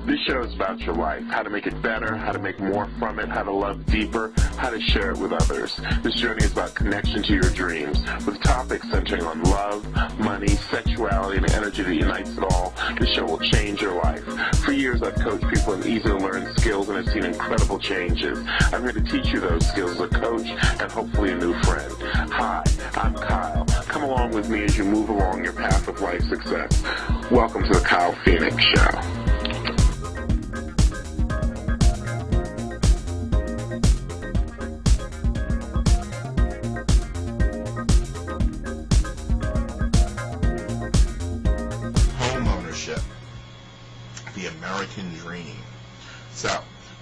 This show is about your life, how to make it better, how to make more from it, how to love deeper, how to share it with others. This journey is about connection to your dreams, with topics centering on love, money, sexuality, and energy that unites it all. This show will change your life. For years, I've coached people in easy-to-learn skills and have seen incredible changes. I'm here to teach you those skills as a coach and hopefully a new friend. Hi, I'm Kyle. Come along with me as you move along your path of life success. Welcome to the Kyle Phoenix Show. The American dream. So,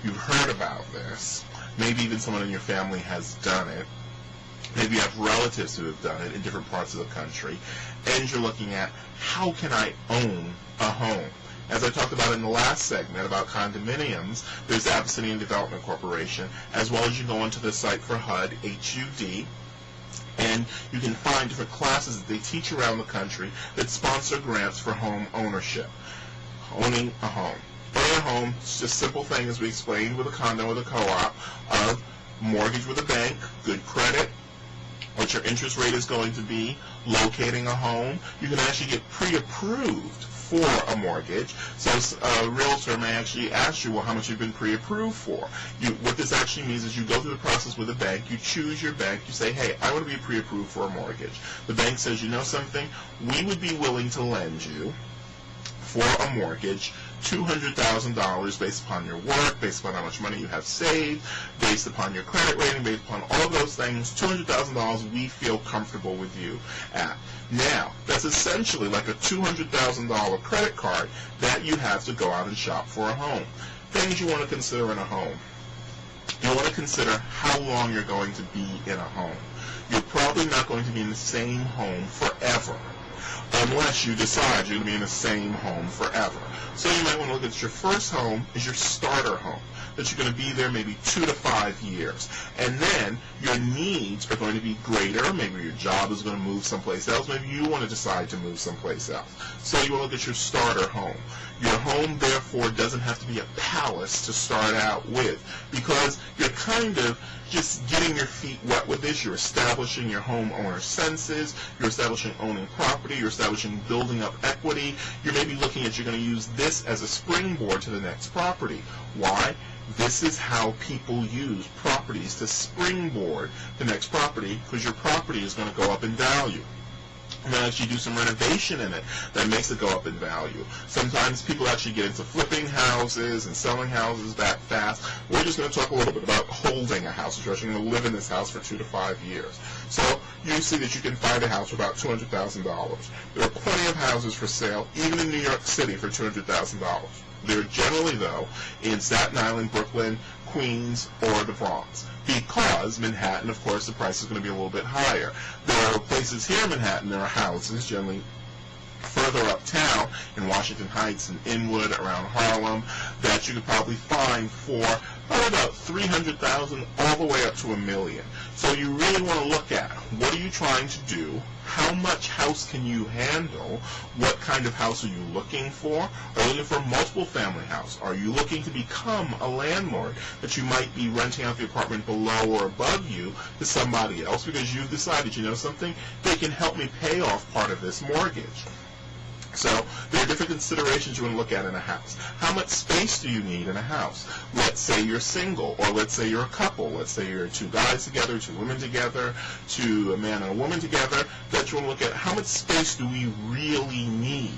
you've heard about this. Maybe even someone in your family has done it. Maybe you have relatives who have done it in different parts of the country. And you're looking at, how can I own a home? As I talked about in the last segment about condominiums, there's the Abyssinian Development Corporation, as well as you go onto the site for HUD, H-U-D, and you can find different classes that they teach around the country that sponsor grants for home ownership. Owning a home. Owning a home is just a simple thing, as we explained with a condo with a co-op, of mortgage with a bank, good credit, what your interest rate is going to be, locating a home. You can actually get pre-approved for a mortgage. So a realtor may actually ask you, well, how much you've been pre-approved for. What this actually means is you go through the process with a bank, you choose your bank, you say, hey, I want to be pre-approved for a mortgage. The bank says, you know something, we would be willing to lend you for a mortgage $200,000 based upon your work, based upon how much money you have saved, based upon your credit rating, based upon all of those things. $200,000 we feel comfortable with you at. Now, that's essentially like a $200,000 credit card that you have to go out and shop for a home. Things you want to consider in a home. You want to consider how long you're going to be in a home. You're probably not going to be in the same home forever, unless you decide you're going to be in the same home forever. So you might want to look at your first home as your starter home, that you're going to be there maybe 2 to 5 years. And then your needs are going to be greater. Maybe your job is going to move someplace else. Maybe you want to decide to move someplace else. So you want to look at your starter home. Your home, therefore, doesn't have to be a palace to start out with, because you're kind of just getting your feet wet with this. You're establishing your homeowner senses. You're establishing owning property. You're establishing building up equity. You're maybe looking at you're going to use this as a springboard to the next property. Why? This is how people use properties to springboard the next property, because your property is going to go up in value. And then actually do some renovation in it that makes it go up in value. Sometimes people actually get into flipping houses and selling houses back fast. We're just going to talk a little bit about holding a house. You're actually going to live in this house for 2 to 5 years. So you see that you can find a house for about $200,000. There are plenty of houses for sale, even in New York City, for $200,000. They're generally, though, in Staten Island, Brooklyn, Queens, or the Bronx. Because Manhattan, of course, the price is going to be a little bit higher. There are places here in Manhattan, there are houses generally further uptown in Washington Heights and Inwood, around Harlem, that you could probably find for about $300,000 all the way up to $1 million. So you really want to look at, what are you trying to do? How much house can you handle? What kind of house are you looking for? Are you looking for a multiple family house? Are you looking to become a landlord, that you might be renting out the apartment below or above you to somebody else because you've decided, you know something, they can help me pay off part of this mortgage? So there are different considerations you want to look at in a house. How much space do you need in a house? Let's say you're single, or let's say you're a couple. Let's say you're 2 guys together, 2 women together, 2 a man and a woman together. That you want to look at, how much space do we really need?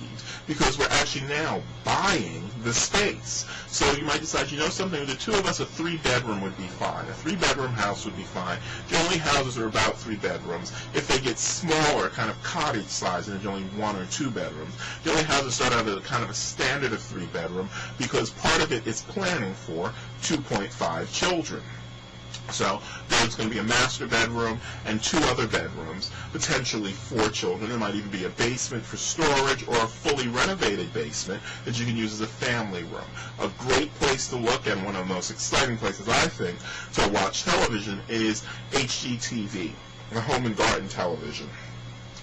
Because we're actually now buying the space. So you might decide, you know something, with the 2 of us, a 3-bedroom would be fine. A 3-bedroom house would be fine. Generally, houses are about 3 bedrooms. If they get smaller, kind of cottage size, and there's only 1 or 2 bedrooms, generally houses start out at a kind of a standard of 3-bedroom, because part of it is planning for 2.5 children. So there's going to be a master bedroom and 2 other bedrooms, potentially 4 children. There might even be a basement for storage, or a fully renovated basement that you can use as a family room. A great place to look, and one of the most exciting places, I think, to watch television is HGTV, the Home and Garden Television.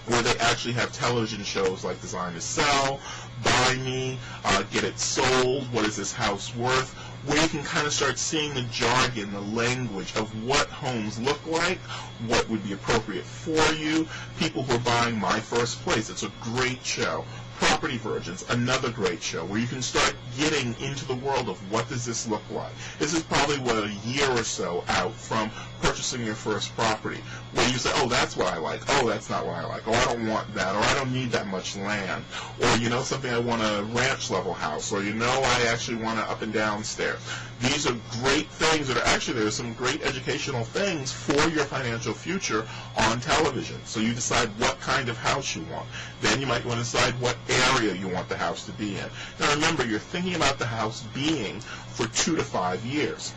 where they actually have television shows like Design to Sell, Buy Me, Get It Sold, What Is This House Worth, where you can kind of start seeing the jargon, the language of what homes look like, what would be appropriate for you. People who are buying My First Place, it's a great show. Property Virgins, another great show where you can start getting into the world of what does this look like. This is probably what, a year or so out from purchasing your first property, where you say, oh, that's what I like, oh, that's not what I like, oh, I don't want that, or I don't need that much land, or, you know, something, I want a ranch level house, or, you know, I actually want an up and down stairs. These are great things that are actually, there's some great educational things for your financial future on television. So you decide what kind of house you want. Then you might want to decide what area you want the house to be in. Now remember, you're thinking about the house being for 2 to 5 years.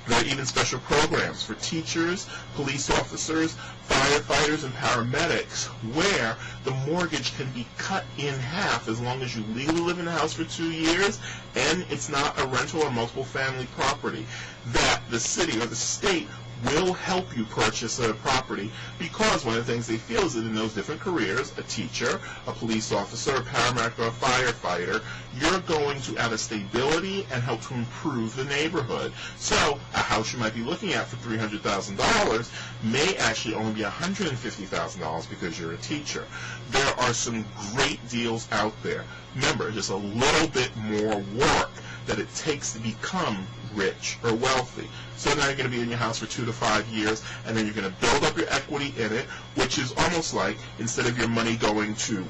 There are even special programs for teachers, police officers, firefighters, and paramedics where the mortgage can be cut in half as long as you legally live in the house for 2 years and it's not a rental or multiple family property, that the city or the state will help you purchase a property, because one of the things they feel is that in those different careers, a teacher, a police officer, a paramedic, or a firefighter, you're going to add a stability and help to improve the neighborhood. So a house you might be looking at for $300,000 may actually only be $150,000 because you're a teacher. There are some great deals out there. Remember, just a little bit more work that it takes to become rich or wealthy. So now you're going to be in your house for 2 to 5 years, and then you're going to build up your equity in it, which is almost like, instead of your money going to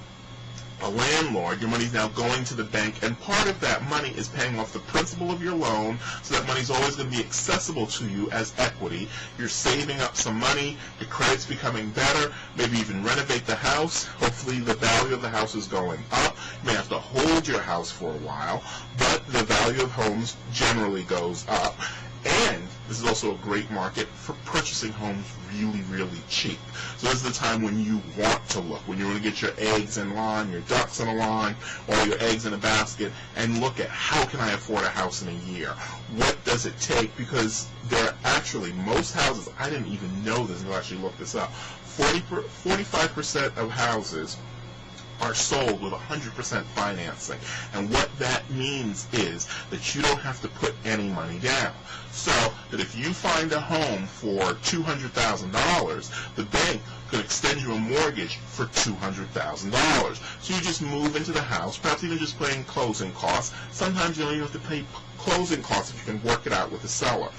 a landlord, your money's now going to the bank, and part of that money is paying off the principal of your loan, so that money's always going to be accessible to you as equity. You're saving up some money, your credit's becoming better, maybe even renovate the house. Hopefully the value of the house is going up. You may have to hold your house for a while, but the value of homes generally goes up. And this is also a great market for purchasing homes really, really cheap. So this is the time when you want to look, when you want to get your eggs in line, your ducks in a line, all your eggs in a basket, and look at how can I afford a house in a year? What does it take? Because there are actually, most houses, I didn't even know this until I actually looked this up, 45% of houses are sold with 100% financing. And what that means is that you don't have to put any money down. So that if you find a home for $200,000, the bank could extend you a mortgage for $200,000. So you just move into the house, perhaps even just paying closing costs. Sometimes you don't even have to pay closing costs if you can work it out with the seller.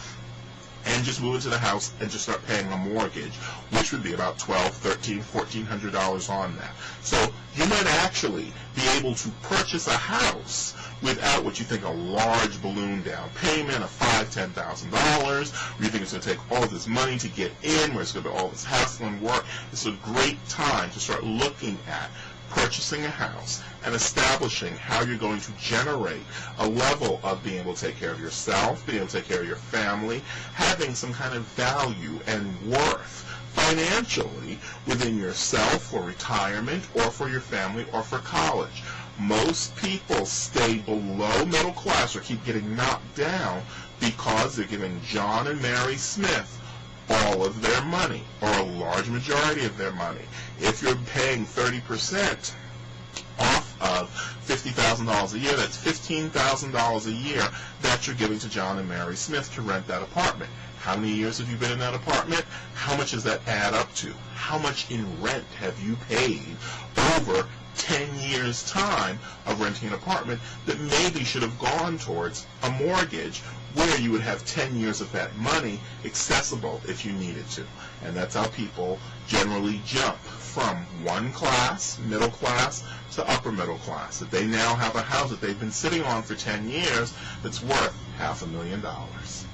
And just move into the house and just start paying a mortgage, which would be about $1,200, $1,300, $1,400 on that. So you might actually be able to purchase a house without what you think a large balloon down payment of $5,000, $10,000, where you think it's going to take all this money to get in, where it's going to be all this hassle and work. It's a great time to start looking at purchasing a house and establishing how you're going to generate a level of being able to take care of yourself, being able to take care of your family, having some kind of value and worth financially within yourself for retirement or for your family or for college. Most people stay below middle class or keep getting knocked down because they're giving John and Mary Smith all of their money, or a large majority of their money. If you're paying 30% off of $50,000 a year, that's $15,000 a year that you're giving to John and Mary Smith to rent that apartment. How many years have you been in that apartment? How much does that add up to? How much in rent have you paid over 10 years' time of renting an apartment that maybe should have gone towards a mortgage, where you would have 10 years of that money accessible if you needed to? And that's how people generally jump from one class, middle class, to upper middle class. That they now have a house that they've been sitting on for 10 years that's worth $500,000.